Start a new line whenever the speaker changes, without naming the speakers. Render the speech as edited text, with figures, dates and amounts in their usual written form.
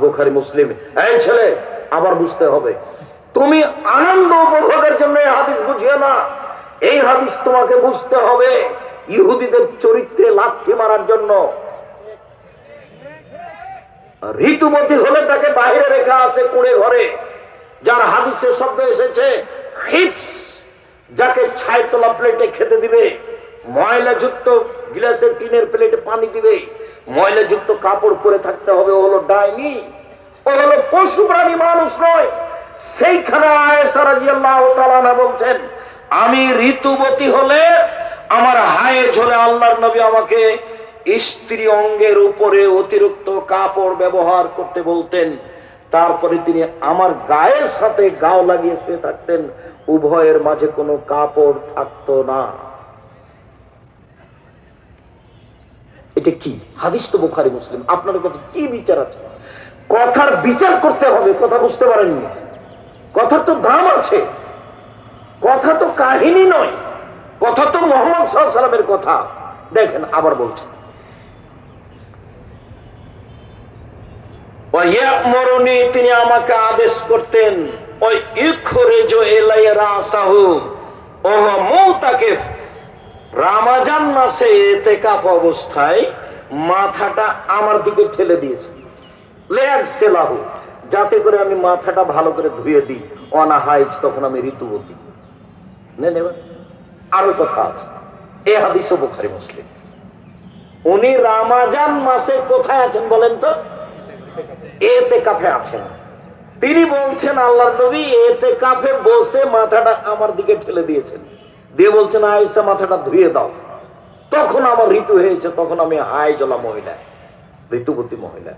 বুখারী মুসলিম। এই ছেলে, আবার বুঝতে হবে, তুমি আনন্দ উপভোগের জন্য এই হাদিস বুঝিও না। এই হাদিস তোমাকে বুঝতে হবে ইহুদিদের চরিত্রে লাথি মারার জন্য। ঋতুবতী হলে তাকে বাইরে রেখা আছে কুঁড়ে ঘরে, যার হাদিসে শব্দ এসেছে হিপস, যাকে ছাইতলা প্লেটে খেতে দিবে, ময়লাযুক্ত গ্লাসের টিনের প্লেটে পানি দিবে, ময়লাযুক্ত কাপড় পরে থাকতে হবে, ও হলো ডাইনি, ও হলো পশু প্রাণী, মানুষ নয়। সেইখানে আয়েশা রাদিয়াল্লাহু তাআলা আনহা বলছেন, আমি ঋতুবতী হলে, আমার হায়েজ হলে আল্লাহর নবী আমাকে স্ত্রী অঙ্গের উপরে অতিরিক্ত কাপড় ব্যবহার করতে বলতেন। তারপরে তিনি আমার গায়ের সাথে গাও লাগিয়ে শুয়ে থাকতেন, উভয়ের মাঝে কোনো কাপড় থাকতো না। এটা কি হাদিস? তো বুখারী মুসলিম। আপনার কাছে কি বিচার আছে? কথার বিচার করতে হবে। কথা বুঝতে পারেননি? কথার তো দাম আছে। কথা তো কাহিনী নয়, কথা তো মুহাম্মদ সাল্লাল্লাহু আলাইহি ওয়াসাল্লামের কথা। দেখেন, আবার বলছেন, ওয়ায়ামুরুনি, তিনি আমাকে আদেশ করতেন, ওই ইখরিজু ইলাইয়া রাসাহু ওয়া মুতাকিফ, রমজান মাসে ইতিকাফ অবস্থায় মাথাটা আমার দিকে ঠেলে দিয়েছে, লিয়াগসিলাহু, যাতে করে আমি মাথাটা ভালো করে ধুয়ে দিই, ওয়ানা হাইজ, তখন আমি ঋতুবতী। নেন, আরো কথা আছে, এই হাদিসও বুখারী মুসলিম। উনি রমজান মাসে কোথায় আছেন বলেন তো? ইতিকাফে আছেন। তিনি বলছেন আল্লাহর নবী ইতিকাফে বসে মাথাটা আমার দিকে ঠেলে দিয়েছেন, দিয়ে বলছেন আয়েশা মাথাটা ধুয়ে দাও। তখন আমার ঋতু হয়েছে, তখন আমি হাইজলা মহিলা, ঋতুবতী মহিলা।